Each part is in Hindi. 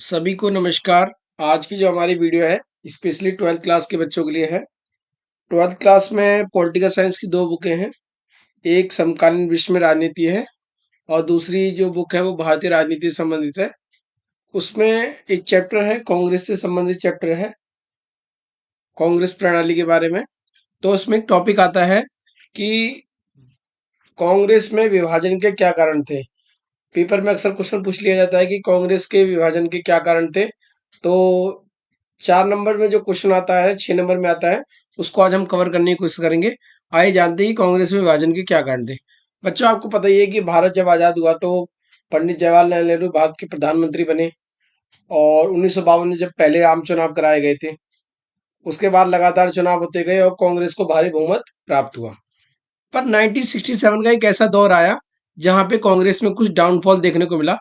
सभी को नमस्कार। आज की जो हमारी वीडियो है स्पेशली 12th क्लास के बच्चों के लिए है। 12th क्लास में पॉलिटिकल साइंस की दो बुकें हैं। एक समकालीन विश्व में राजनीति है और दूसरी जो बुक है वो भारतीय राजनीति से संबंधित है। उसमें एक चैप्टर है कांग्रेस से संबंधित चैप्टर है, कांग्रेस प्रणाली के बारे में। तो उसमें एक टॉपिक आता है कि कांग्रेस में विभाजन के क्या कारण थे। पेपर में अक्सर क्वेश्चन पूछ लिया जाता है कि कांग्रेस के विभाजन के क्या कारण थे। तो 4 नंबर में जो क्वेश्चन आता है, 6 नंबर में आता है, उसको आज हम कवर करने की कोशिश करेंगे। आइए जानते हैं कि कांग्रेस में विभाजन के क्या कारण थे। बच्चों, आपको पता ही है कि भारत जब आजाद हुआ तो पंडित जवाहरलाल नेहरू भारत के प्रधानमंत्री बने और 1952 में जब पहले आम चुनाव कराए गए थे, उसके बाद लगातार चुनाव होते गए और कांग्रेस को भारी बहुमत प्राप्त हुआ। पर 1967 का एक ऐसा दौर आया जहां पे कांग्रेस में कुछ डाउनफॉल देखने को मिला।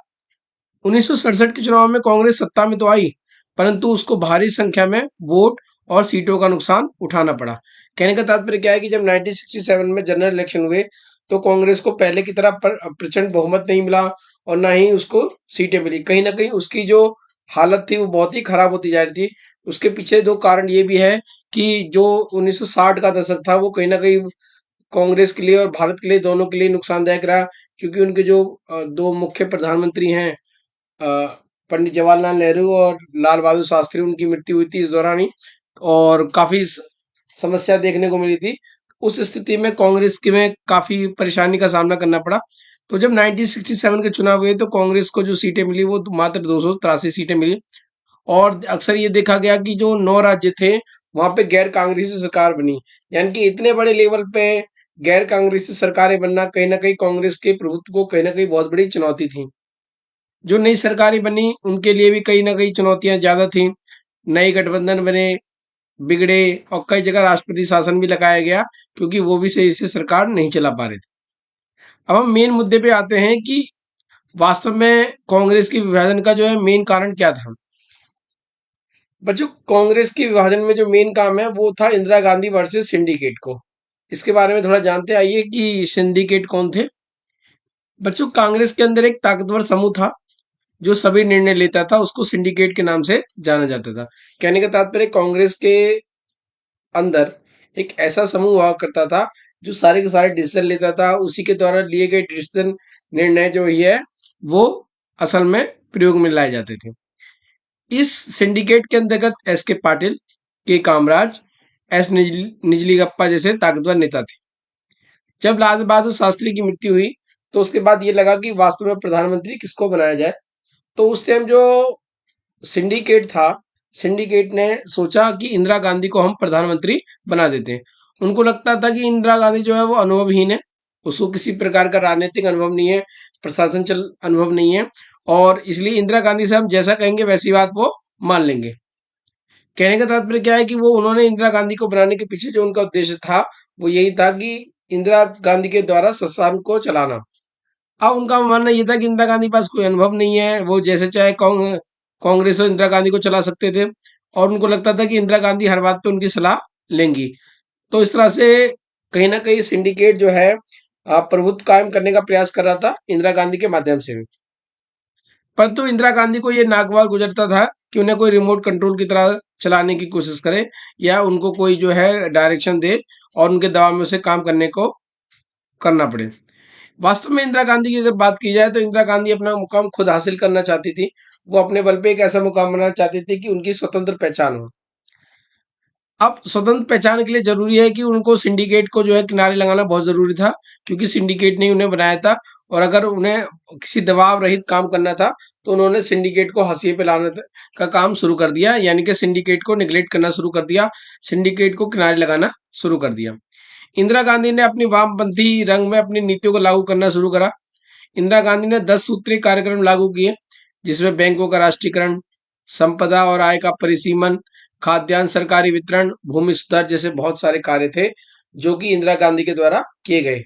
1967 के चुनाव में कांग्रेस सत्ता में तो आई, परंतु उसको भारी संख्या में वोट और सीटों का नुकसान उठाना पड़ा। कहने का तात्पर्य क्या है कि जब 1967 में जनरल इलेक्शन हुए तो कांग्रेस को पहले की तरह प्रचंड बहुमत नहीं मिला और ना ही उसको सीटें मिली। कहीं ना कहीं उसकी जो हालत थी वो बहुत ही खराब होती जा रही थी। उसके पीछे दो कारण ये भी है कि जो 1960 का दशक था वो कहीं ना कहीं कांग्रेस के लिए और भारत के लिए, दोनों के लिए नुकसानदायक रहा, क्योंकि उनके जो दो मुख्य प्रधानमंत्री हैं, अ, पंडित जवाहरलाल नेहरू और लाल बहादुर शास्त्री, उनकी मृत्यु हुई थी इस दौरान ही और काफी समस्या देखने को मिली थी। उस स्थिति में कांग्रेस के में काफी परेशानी का सामना करना पड़ा। तो जब 1967 के चुनाव हुए तो कांग्रेस को जो सीटें मिली वो तो मात्र 283 सीटें मिली। और अक्सर ये देखा गया कि जो 9 राज्य थे वहां पे गैर कांग्रेसी सरकार बनी। यानी कि इतने बड़े लेवल पे गैर कांग्रेसी सरकारें बनना कहीं ना कहीं कांग्रेस के प्रभुत्व को कहीं ना कहीं बहुत बड़ी चुनौती थी। जो नई सरकारें बनी उनके लिए भी कहीं ना कहीं चुनौतियां ज्यादा थी। नए गठबंधन बने, बिगड़े और कई जगह राष्ट्रपति शासन भी लगाया गया, क्योंकि वो भी सही से सरकार नहीं चला पा रहे थे। अब हम मेन मुद्दे पे आते हैं कि वास्तव में कांग्रेस के विभाजन का जो है मेन कारण क्या था। बच्चों, कांग्रेस के विभाजन में जो मेन काम है वो था इंदिरा गांधी वर्सेस सिंडिकेट को। इसके बारे में थोड़ा जानते आइए कि सिंडिकेट कौन थे। बच्चों, कांग्रेस के अंदर एक ताकतवर समूह था जो सभी निर्णय लेता था, उसको सिंडिकेट के नाम से जाना जाता था। कहने का तात्पर्य कांग्रेस के अंदर एक ऐसा समूह हुआ करता था जो सारे के सारे डिसीजन लेता था। उसी के द्वारा लिए गए डिसीजन, निर्णय जो ही है वो असल में प्रयोग में लाए जाते थे। इस सिंडिकेट के अंतर्गत एस के पाटिल, के कामराज, एस निजलीगप्पा जैसे ताकतवर नेता थे। जब लाल बहादुर शास्त्री की मृत्यु हुई तो उसके बाद ये लगा कि वास्तव में प्रधानमंत्री किसको बनाया जाए। तो उस टाइम जो सिंडिकेट था, सिंडिकेट ने सोचा कि इंदिरा गांधी को हम प्रधानमंत्री बना देते हैं। उनको लगता था कि इंदिरा गांधी जो है वो अनुभवहीन है, उसको किसी प्रकार का राजनीतिक अनुभव नहीं है, प्रशासन चल अनुभव नहीं है, और इसलिए इंदिरा गांधी से हम जैसा कहेंगे वैसी बात वो मान लेंगे। कहने का तात्पर्य क्या है कि वो उन्होंने इंदिरा गांधी को बनाने के पीछे जो उनका उद्देश्य था वो यही था कि इंदिरा गांधी के द्वारा संस्थान को चलाना। अब उनका मानना ये था कि इंदिरा गांधी के पास कोई अनुभव नहीं है, वो जैसे चाहे कांग्रेस और इंदिरा गांधी को चला सकते थे, और उनको लगता था कि इंदिरा गांधी हर बात पे उनकी सलाह लेंगी। तो इस तरह से कहीं ना कहीं सिंडिकेट जो है प्रभुत्व कायम करने का प्रयास कर रहा था इंदिरा गांधी के माध्यम से भी। परंतु इंदिरा गांधी को ये नागवार गुजरता था कि उन्हें कोई रिमोट कंट्रोल की तरह चलाने की कोशिश करे या उनको कोई जो है डायरेक्शन दे और उनके दबाव में उसे काम करने को करना पड़े। वास्तव में इंदिरा गांधी की अगर बात की जाए तो इंदिरा गांधी अपना मुकाम खुद हासिल करना चाहती थी। वो अपने बल पे एक ऐसा मुकाम बनाना चाहती थी कि उनकी स्वतंत्र पहचान हो। अब स्वतंत्र पहचान के लिए जरूरी है कि उनको सिंडिकेट को जो है किनारे लगाना बहुत जरूरी था, क्योंकि सिंडिकेट ने उन्हें बनाया था। और अगर उन्हें किसी दबाव रहित काम करना था तो उन्होंने सिंडिकेट को हाशिए पे लाने का काम शुरू कर दिया, यानी कि सिंडिकेट को निगलेक्ट करना शुरू कर दिया, सिंडिकेट को किनारे लगाना शुरू कर दिया। इंदिरा गांधी ने अपनी वामपंथी रंग में अपनी नीतियों को लागू करना शुरू करा। इंदिरा गांधी ने 10 सूत्री कार्यक्रम लागू किए, जिसमें बैंकों का राष्ट्रीयकरण, संपदा और आय का परिसीमन, खाद्यान्न सरकारी वितरण, भूमि सुधार जैसे बहुत सारे कार्य थे जो कि इंदिरा गांधी के द्वारा किए गए।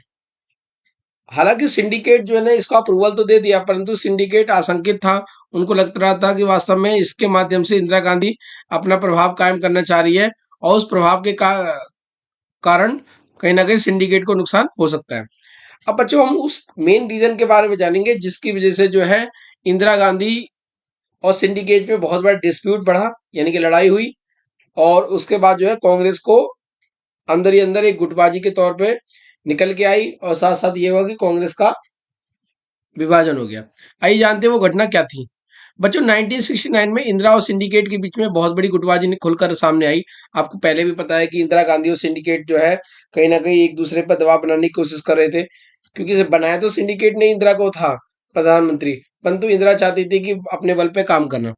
हालांकि सिंडिकेट जो है ना, इसको अप्रूवल तो दे दिया, परंतु सिंडिकेट आशंकित था। उनको लग रहा था कि वास्तव में इसके माध्यम से इंदिरा गांधी अपना प्रभाव कायम करना चाह रही है और उस प्रभाव के कारण कहीं ना कहीं सिंडिकेट को नुकसान हो सकता है। अब बच्चों, हम उस मेन रीजन के बारे में जानेंगे जिसकी वजह से जो है इंदिरा गांधी और सिंडिकेट में बहुत बड़ा डिस्प्यूट बढ़ा, यानी कि लड़ाई हुई। और उसके बाद जो है कांग्रेस को अंदर ही अंदर एक गुटबाजी के तौर पे निकल के आई, और साथ साथ ये हुआ कि कांग्रेस का विभाजन हो गया। आइए जानते हैं वो घटना क्या थी। बच्चों, 1969 में इंदिरा और सिंडिकेट के बीच में बहुत बड़ी गुटबाजी खुलकर सामने आई। आपको पहले भी पता है कि इंदिरा गांधी और सिंडिकेट जो है कहीं ना कहीं एक दूसरे पर दबाव बनाने की कोशिश कर रहे थे, क्योंकि इसे बनाया तो सिंडिकेट ने इंदिरा को था प्रधानमंत्री, परंतु इंदिरा चाहती थी कि अपने बल पे काम करना।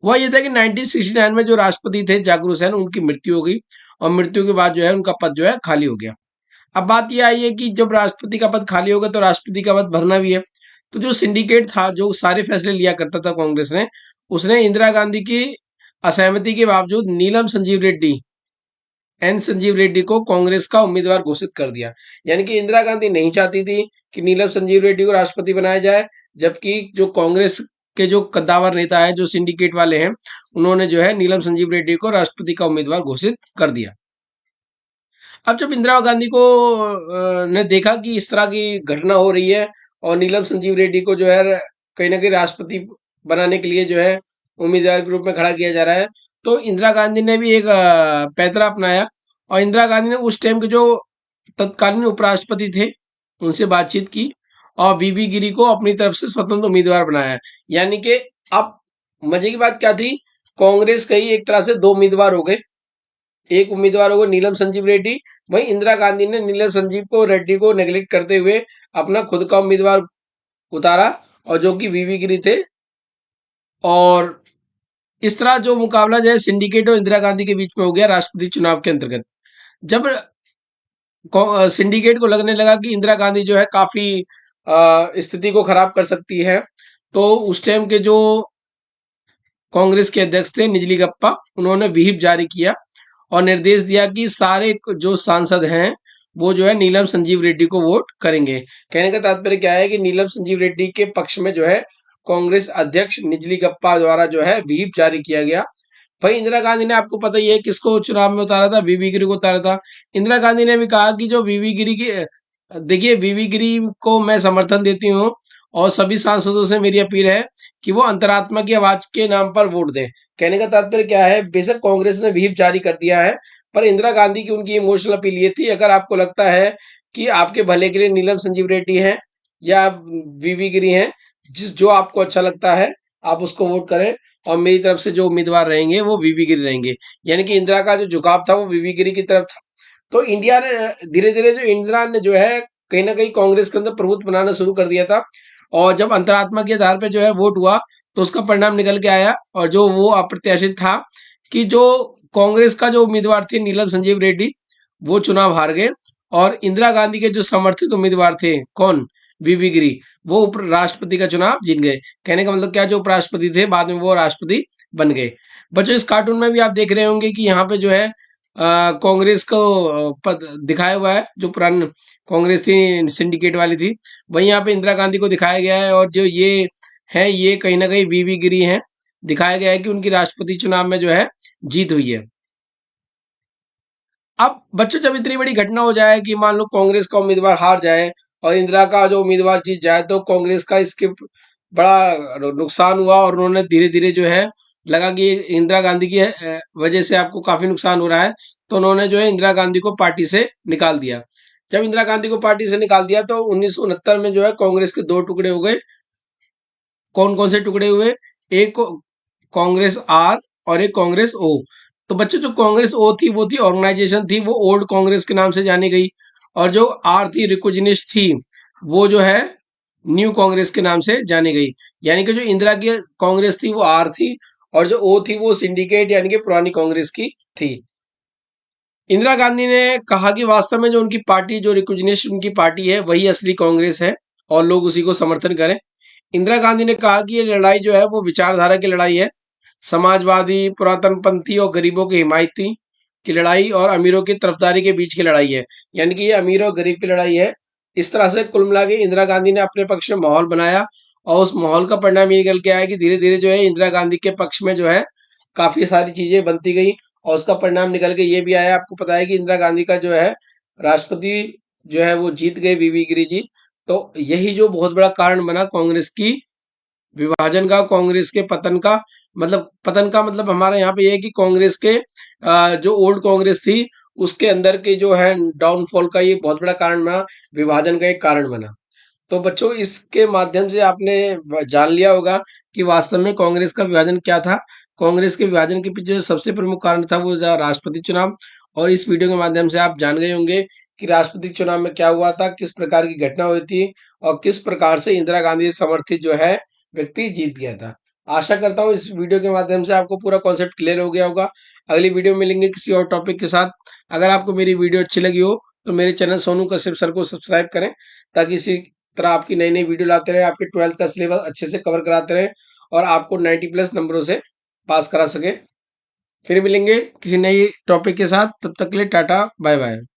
वह ये था कि 1969 में जो राष्ट्रपति थे जाकिर हुसैन, उनकी मृत्यु हो गई, और मृत्यु के बाद जो है उनका पद जो है खाली हो गया। अब बात यह आई है कि जब राष्ट्रपति का पद खाली होगा तो राष्ट्रपति का पद भरना भी है। तो जो सिंडिकेट था, जो सारे फैसले लिया करता था कांग्रेस ने, उसने इंदिरा गांधी की असहमति के बावजूद नीलम संजीव रेड्डी, एन संजीव रेड्डी को कांग्रेस का उम्मीदवार घोषित कर दिया। यानी कि इंदिरा गांधी नहीं चाहती थी कि नीलम संजीव रेड्डी को राष्ट्रपति बनाया जाए, जबकि जो कांग्रेस के जो कद्दावर नेता है, जो सिंडिकेट वाले हैं, उन्होंने जो है नीलम संजीव रेड्डी को राष्ट्रपति का उम्मीदवार घोषित कर दिया। अब जब इंदिरा गांधी को ने देखा कि इस तरह की घटना हो रही है और नीलम संजीव रेड्डी को जो है कहीं ना कहीं राष्ट्रपति बनाने के लिए जो है उम्मीदवार के रूप में खड़ा किया जा रहा है, तो इंदिरा गांधी ने भी एक पैतरा अपनाया। और इंदिरा गांधी ने उस टाइम के जो तत्कालीन उपराष्ट्रपति थे उनसे बातचीत की, और वीवी गिरी को अपनी तरफ से स्वतंत्र उम्मीदवार बनाया। यानी कि अब मजे की बात क्या थी, कांग्रेस कही एक तरह से दो उम्मीदवार हो गए। एक उम्मीदवार होगा नीलम संजीव रेड्डी, वहीं इंदिरा गांधी ने नीलम संजीव को रेड्डी को नेग्लेक्ट करते हुए अपना खुद का उम्मीदवार उतारा, और जो कि वीवी गिरी थे। और इस तरह जो मुकाबला जो है सिंडिकेट और इंदिरा गांधी के बीच में हो गया राष्ट्रपति चुनाव के अंतर्गत। जब सिंडिकेट को लगने लगा कि इंदिरा गांधी जो है काफी स्थिति को खराब कर सकती है, तो उस टाइम के जो कांग्रेस के अध्यक्ष थे निजली गप्पा, उन्होंने व्हीप जारी किया और निर्देश दिया कि सारे जो सांसद हैं वो जो है नीलम संजीव रेड्डी को वोट करेंगे। कहने का तात्पर्य क्या है कि नीलम संजीव रेड्डी के पक्ष में जो है कांग्रेस अध्यक्ष निजली गप्पा द्वारा जो है व्हीप जारी किया गया। भाई इंदिरा गांधी ने, आपको पता ही है, किसको चुनाव में उतारा था? वीवी गिरी को उतारा था। इंदिरा गांधी ने भी कहा कि जो वीवी गिरी की, देखिए वीवी गिरी को मैं समर्थन देती हूँ, और सभी सांसदों से मेरी अपील है कि वो अंतरात्मा की आवाज के नाम पर वोट दें। कहने का तात्पर्य क्या है, बेशक कांग्रेस ने व्हीप जारी कर दिया है, पर इंदिरा गांधी की उनकी इमोशनल अपील ये थी, अगर आपको लगता है कि आपके भले के लिए नीलम संजीव रेड्डी हैं या वीवी गिरी हैं, जो आपको अच्छा लगता है आप उसको वोट करें, और मेरी तरफ से जो उम्मीदवार रहेंगे वो वीवी गिरी रहेंगे। यानी कि इंदिरा का जो झुकाव था वो वीवी गिरी की तरफ था। तो इंडिया ने धीरे धीरे, जो इंदिरा ने जो है कहीं ना कहीं कांग्रेस के अंदर प्रभुत्व बनाना शुरू कर दिया था। और जब अंतरात्मा के आधार पे जो है वोट हुआ, तो उसका परिणाम निकल के आया, और जो वो अप्रत्याशित था कि जो कांग्रेस का जो उम्मीदवार थे नीलम संजीव रेड्डी, वो चुनाव हार गए, और इंदिरा गांधी के जो समर्थित उम्मीदवार थे, कौन? वीवी गिरी, वो उप राष्ट्रपति का चुनाव जीत गए। कहने का मतलब क्या, जो उपराष्ट्रपति थे बाद में वो राष्ट्रपति बन गए। बच्चों, इस कार्टून में भी आप देख रहे होंगे कि यहाँ पे जो है कांग्रेस को पद दिखाया हुआ है, जो पुरानी कांग्रेस थी सिंडिकेट वाली थी, वहीं यहाँ पे इंदिरा गांधी को दिखाया गया है, और जो ये है ये कहीं ना कहीं वीवी गिरी हैं। दिखाया गया है कि उनकी राष्ट्रपति चुनाव में जो है जीत हुई है। अब बच्चों, जब इतनी बड़ी घटना हो जाए कि मान लो कांग्रेस का उम्मीदवार हार जाए और इंदिरा का जो उम्मीदवार जीत जाए, तो कांग्रेस का इसके बड़ा नुकसान हुआ, और उन्होंने धीरे धीरे जो है लगा कि इंदिरा गांधी की वजह से आपको काफी नुकसान हो रहा है, तो उन्होंने जो है इंदिरा गांधी को पार्टी से निकाल दिया। जब इंदिरा गांधी को पार्टी से निकाल दिया तो 1969 में जो है कांग्रेस के दो टुकड़े हो गए। कौन कौन से टुकड़े हुए? एक कांग्रेस आर और एक कांग्रेस ओ। तो बच्चों, जो कांग्रेस ओ थी वो थी ऑर्गेनाइजेशन थी, वो ओल्ड कांग्रेस के नाम से जानी गई, और जो आर थी, रिकुजनिस्ट थी, वो जो है न्यू कांग्रेस के नाम से जानी गई। यानी कि जो इंदिरा की कांग्रेस थी वो आर थी, और जो ओ थी वो सिंडिकेट यानी कि पुरानी कांग्रेस की थी। इंदिरा गांधी ने कहा कि वास्तव में जो उनकी पार्टी, जो रिकुजनिस्ट उनकी पार्टी है, वही असली कांग्रेस है, और लोग उसी को समर्थन करें। इंदिरा गांधी ने कहा कि ये लड़ाई जो है वो विचारधारा की लड़ाई है, समाजवादी, पुरातनपंथी और गरीबों के हिमायती की लड़ाई, और अमीरों की तरफदारी के बीच की लड़ाई है। यानी कि ये अमीर और गरीब की लड़ाई है। इस तरह से कुल मिला के इंदिरा गांधी ने अपने पक्ष में माहौल बनाया, और उस माहौल का परिणाम ये निकल के आया कि धीरे धीरे जो है इंदिरा गांधी के पक्ष में जो है काफी सारी चीजें बनती गई, और उसका परिणाम निकल के ये भी आया। आपको पता है कि इंदिरा गांधी का जो है राष्ट्रपति जो है वो जीत गए, वीवी गिरी जी। तो यही जो बहुत बड़ा कारण बना कांग्रेस की विभाजन का, कांग्रेस के पतन का मतलब हमारा यहाँ पे ये है कि कांग्रेस के जो ओल्ड कांग्रेस थी उसके अंदर के जो है डाउनफॉल का ये बहुत बड़ा कारण बना, विभाजन का एक कारण बना। तो बच्चों इसके माध्यम से आपने जान लिया होगा कि वास्तव में कांग्रेस का विभाजन क्या था। कांग्रेस के विभाजन के पीछे जो सबसे प्रमुख कारण था वो था राष्ट्रपति चुनाव। और इस वीडियो के माध्यम से आप जान गए होंगे कि राष्ट्रपति चुनाव में क्या हुआ था, किस प्रकार की घटना हुई थी और किस प्रकार से इंदिरा गांधी समर्थित जो है व्यक्ति जीत गया था। आशा करता हूँ इस वीडियो के माध्यम से आपको पूरा कॉन्सेप्ट क्लियर हो गया होगा। अगली वीडियो में मिलेंगे किसी और टॉपिक के साथ। अगर आपको मेरी वीडियो अच्छी लगी हो तो मेरे चैनल सोनू कश्यप सर को सब्सक्राइब करें, ताकि इसी तरह आपकी नई नई वीडियो लाते रहे, आपके 12th का सिलेबस अच्छे से कवर कराते रहे और आपको 90 प्लस नंबरों से पास करा सके। फिर मिलेंगे किसी नई टॉपिक के साथ, तब तक के लिए टाटा बाय बाय।